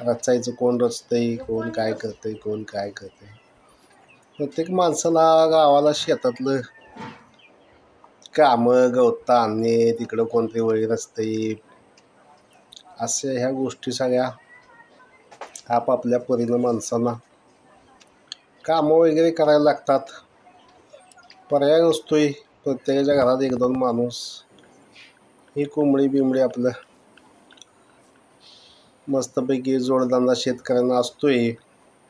रचायचं कोण रचतंय, कोण काय करतंय, कोण काय करतंय. प्रत्येक माणसाला गावाला शेतातलं कामं गवता आणणे, तिकडं कोणतरी वळी रचतंय, अशा ह्या गोष्टी सगळ्या आपापल्या परीनं माणसांना कामं वगैरे करायला लागतात. पर्याय नसतोय. प्रत्येकाच्या घरात एक दोन माणूस ही कोंबडी बिंबडी आपलं मस्तपैकी जोडधंदा शेतकऱ्यांना असतोय.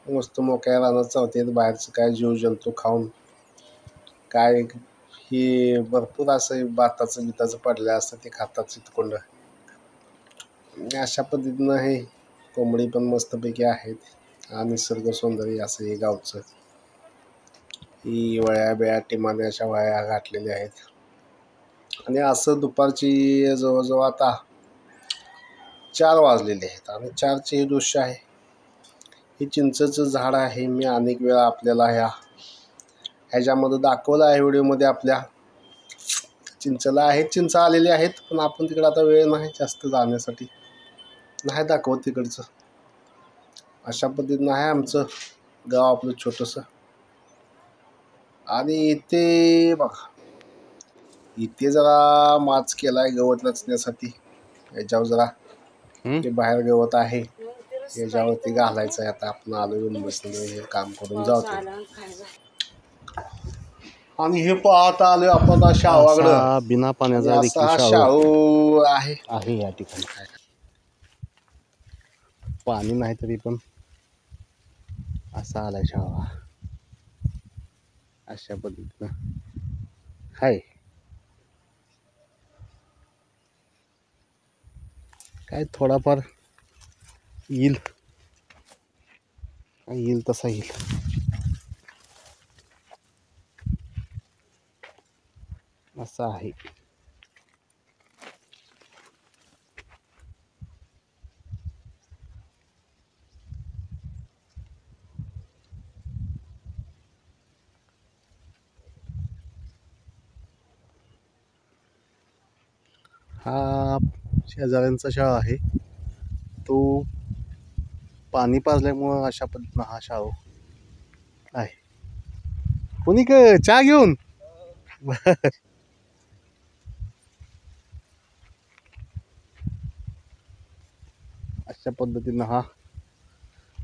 मस्त मोकळ्या रानात चावतात, बाहेरचं काय जीवजंतू खाऊन काय ही भरपूर असं भाताचं बिताचं पडलं असतं ते खातात चितकोंड. अशा पद्धतीनं हे कोंबडी पण मस्तपैकी आहेत. हा निसर्ग सौंदर्य असं हे गावचं. ही वळ्या बिळ्या टिमाने अशा वळ्या घातलेल्या आहेत. आणि असं दुपारची जवळजवळ आता 4 वाजलेले आहेत आणि 4चे हे दृश्य आहे. हे चिंचेचं झाड आहे. मी अनेक वेळा आपल्याला ह्याच्यामध्ये दाखवलं आहे व्हिडिओमध्ये. आपल्या चिंचेला आहेत, चिंच आलेले आहेत, पण आपण तिकडं आता वेळ नाही जास्त जाण्यासाठी, नाही दाखवत तिकडचं. अशा पद्धतीनं आहे आमचं गाव आपलं छोटंसं. आणि इथे बघा, इथे जरा माच केलाय गवत रचण्यासाठी. याच्यावर जरा ते बाहेर गवत आहे, याच्यावरती घालायचं आहे. आता आपण आलो येऊन बसलो, हे काम करून जातो. आणि हे पाहता आलोय आपण शाहूकडं. बिना पाण्याचा असा हा शाहू आहे. या ठिकाणी. पाणी नाही तरी पण असा आलाय शाहू. अशा पद्धतीनं हाय. काय थोडाफार येईल तसा येईल. असं आहे. हा शेजाऱ्यांचा शाळा आहे. तो पाणी पाजल्यामुळं अशा पद्धतीनं हा शाळू आहे. कोणी चहा घेऊन अशा पद्धतीनं हा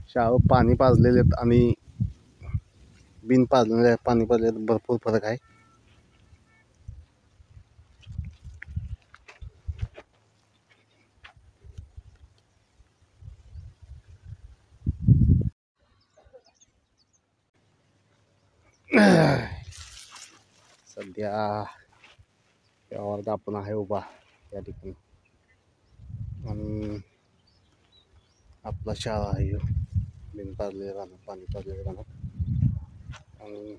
शाळू पाणी पाजलेले आणि बिन पाजलेले पाणी पाजलेले भरपूर फरक आहे. सध्या यावर आपण आहे उभा या ठिकाणी आणि आपला शाळा आहे. बिन पाजलेलं राहणं, पाणी पाजलेलं राहणं आणि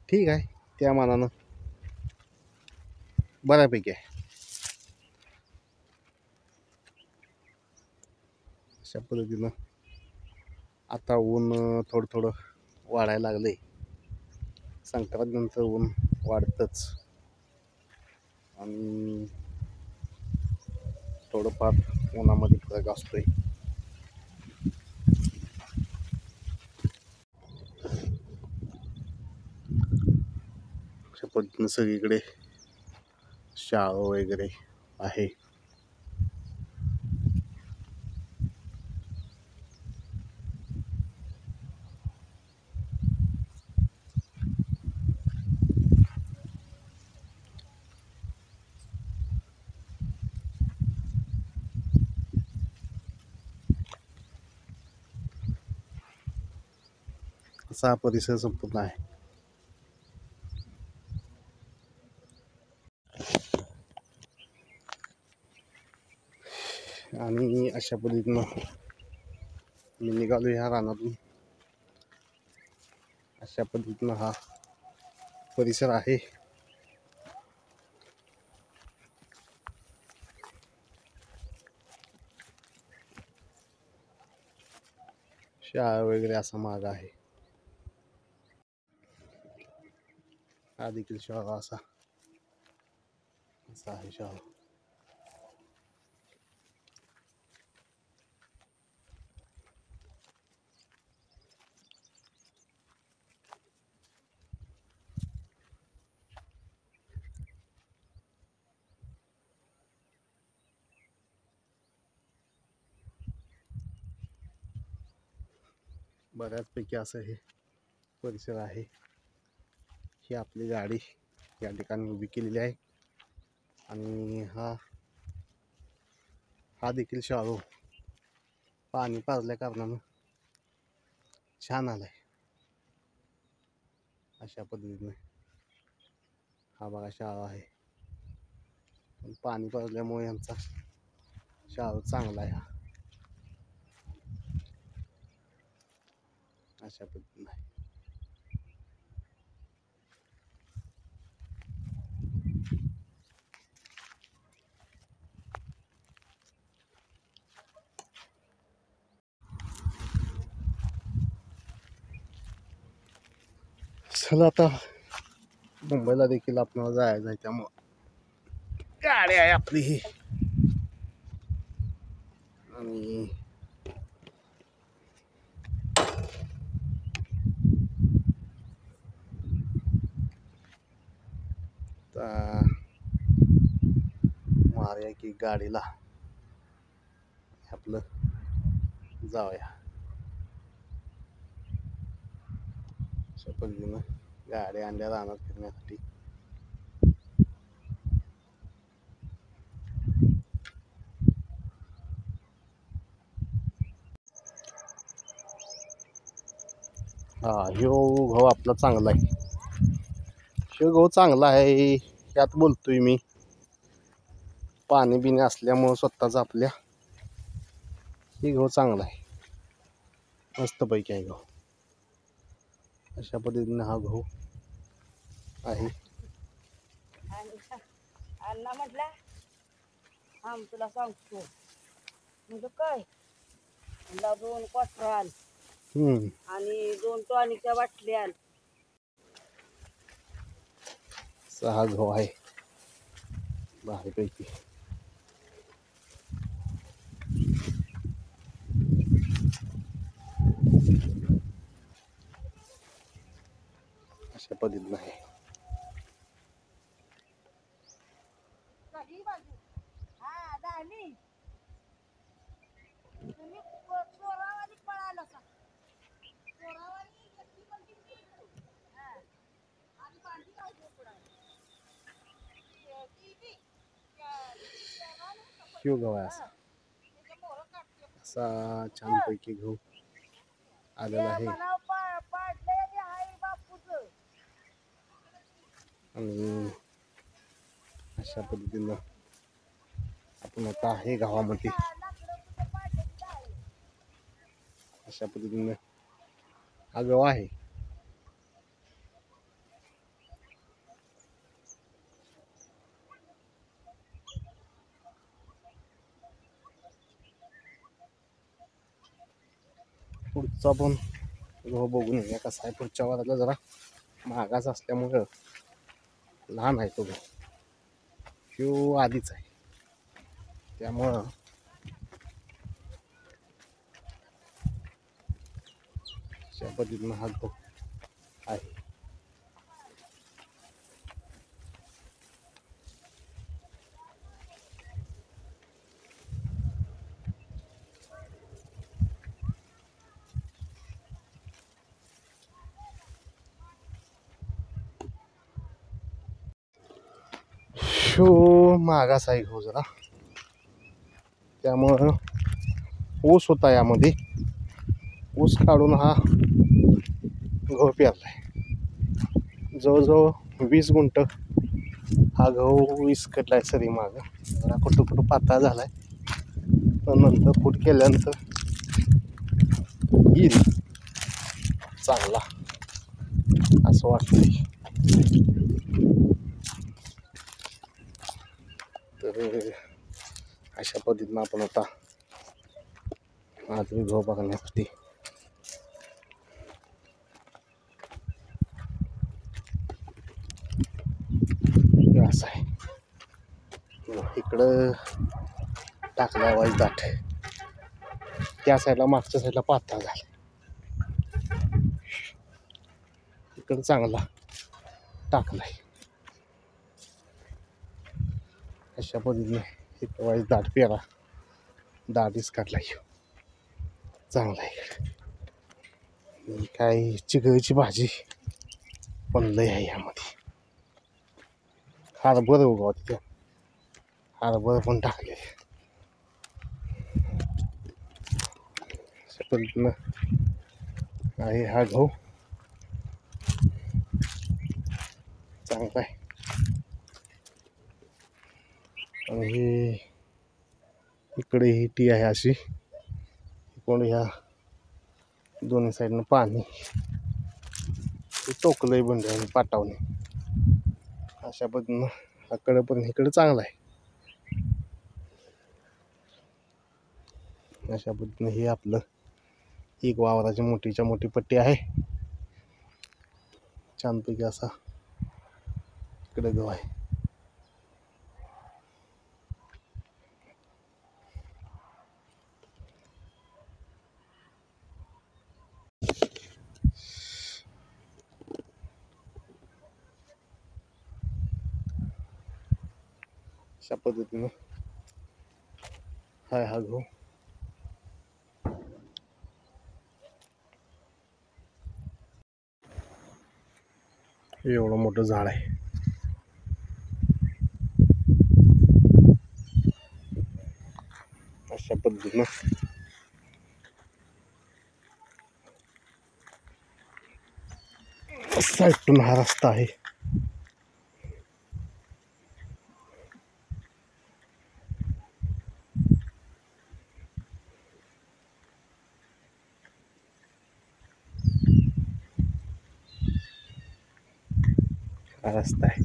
ठीक आहे, त्या मानानं बऱ्यापैकी आहे. अशा पद्धतीनं आता ऊन थोडं थोडं वाढायला लागलंय. संक्रांतीनंतर ऊन वाढतंच आणि थोडंफार उन्हामध्ये फरक असतोय. अशा पद्धतीनं सगळीकडे शाळा वगैरे आहे. असा हा परिसर संपूर्ण आहे. आणि अशा पद्धतीनं मी निघालो ह्या रानातून. अशा पद्धतीनं हा परिसर आहे. शाळा वगैरे असा माग आहे. हा देखील शाळा असा आहे शाळा. बऱ्याचपैकी असं हे परिसर आहे. ही आपली गाडी या ठिकाणी उभी केलेली आहे आणि हा देखील शाळू पाणी पाजल्या कारणानं छान आलाय. अशा पद्धतीने हा बघा शाळा आहे. पाणी पाजल्यामुळे यांचा शाळू चांगला आहे. अशा पद्धतीने आहे. चला आता मुंबईला देखील आपल्याला जायचं आहे, त्यामुळं गाडी आहे आपली ही आणि मारूया की गाडीला आपलं जाऊया. अशा पद्धतीनं गाडी आणल्या रानात फिरण्यासाठी. ह्यो गहू आपला चांगला आहे. ह्यो गहू चांगला आहे यात बोलतोय मी. पाणी बिणी असल्यामुळं स्वतःच आपल्या ही गहू चांगला आहे. मस्तपैकी आहे गहू. अशा पद्धतीने हा गहू आहे. अण्णा म्हटला थांब तुला सांगतो. म्हणजे काय 2 क्वार्टर आण आणि 2 टॉनिकच्या बाटल्या आण. हा गहू आहे भारीपैकी. अशा पद्धतीनं आहे. ह्यो गहू आहे असा छानपैकी गहू आलेला आहे. आणि अशा पद्धतीनं आपण आता आहे गावामध्ये. अशा पद्धतीनं हा गहू आहे. पुढचा पण गहू बघून येऊया कसा आहे. पुढच्या वाराला जरा महागाच असल्यामुळं लहान आहे तो गहू. ह्यो आधीच आहे त्यामुळं अशा पद्धतीनं हा गहू आहे. ह्यो मागास आहे गहू जरा, त्यामुळं ऊस होता यामध्ये. ऊस काढून हा गहू पेरलाय. जवळजवळ 20 गुंठ हा गहू विस्कटलाय सरी माग. जरा कुठं पातळ झालाय, पण नंतर फूट केल्यानंतर येईल चांगला असं वाटतंय. तर अशा पद्धतीनं आपण आता आज गहू बघण्यासाठी असं आहे. इकडं टाकला वाईज दाट, त्या साईडला मागच्या साईडला पातळ झाला. इकडं चांगला टाकलाय. अशा पद्धतीने इकडं वाईज दाट पेरा दाटीच काढलाय चांगला आहे. काय चिकळीची भाजी पण लय आहे यामध्ये. हरभर उगवा तिथे, हरभर पण टाकले. अशा पद्धतीनं आहे हा गहू. चांगला आहे. आणि हे इकडे ही टी आहे अशी, इकडून ह्या दोन्ही साईडनं पाणी टोकलंय बंड पाटावणे. अशा पद्धतीनं अकडं पण इकडं चांगलं आहे. अशा पद्धतीनं हे आपलं एक वावराची मोठीच्या मोठी पट्टी आहे. छानपैकी असा इकडे गहू आहे. अशा पद्धतीनं हाय हा गहू. एवढं मोठं झाड आहे. अशा पद्धतीनं साईडून हा रस्ता आहे. हा रस्ता आहे.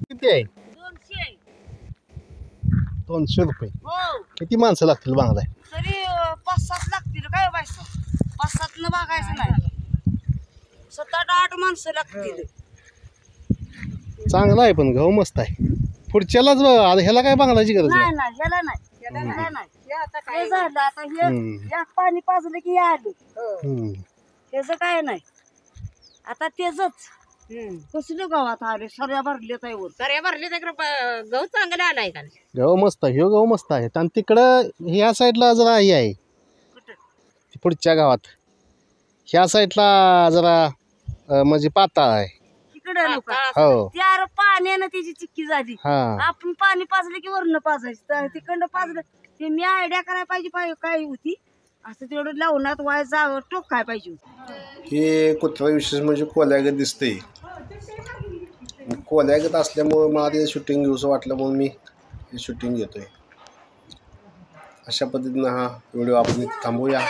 किती आहे? 200. 200 रुपये. हो किती माणसं लागतील बांगलाय? तरी 5-7 लागतील काय बायचं. 5-7 न बघायचं नाही, 7-8 माणसं लागतील. चांगला आहे पण गहू मस्त आहे. पुढच्यालाच आता ह्याला काय बांगलाची गरज नाही नाही. नाही ह्याला नाही, ह्याला नाही. हे झालं आता, हे एक पाणी पाजलं की हे आलं. त्याचं काय नाही. आता तेच कसलं गावात आले, सऱ्या भरले वर. सऱ्या भरले तर गहू चांगला आलाय का? गहू मस्त आहे. ह्यो गहू मस्त आहे. आणि तिकडं ह्या साईडला जरा हे आहे, पुढच्या गावात ह्या साईडला जरा म्हणजे पाताळ आहे. तिकडे लोक हो. त्यार पाण्यानं त्याची चिक्की झाली. हा आपण पाणी पाजलं की वरनं पाजायचं, तर तिकडनं पाजलं ते मी आयडिया करायला पाहिजे काय होती. असं तेवढं लावण्यात वाय जावं टोक काय पाहिजे होती. हे कुत्रा विशेष म्हणजे कोल्यागत दिसतंय. कोल्यागत असल्यामुळं मला ते शूटिंग घेऊसं वाटलं म्हणून मी हे शूटिंग घेतोय. अशा पद्धतीनं हा व्हिडिओ आपण थांबवूया.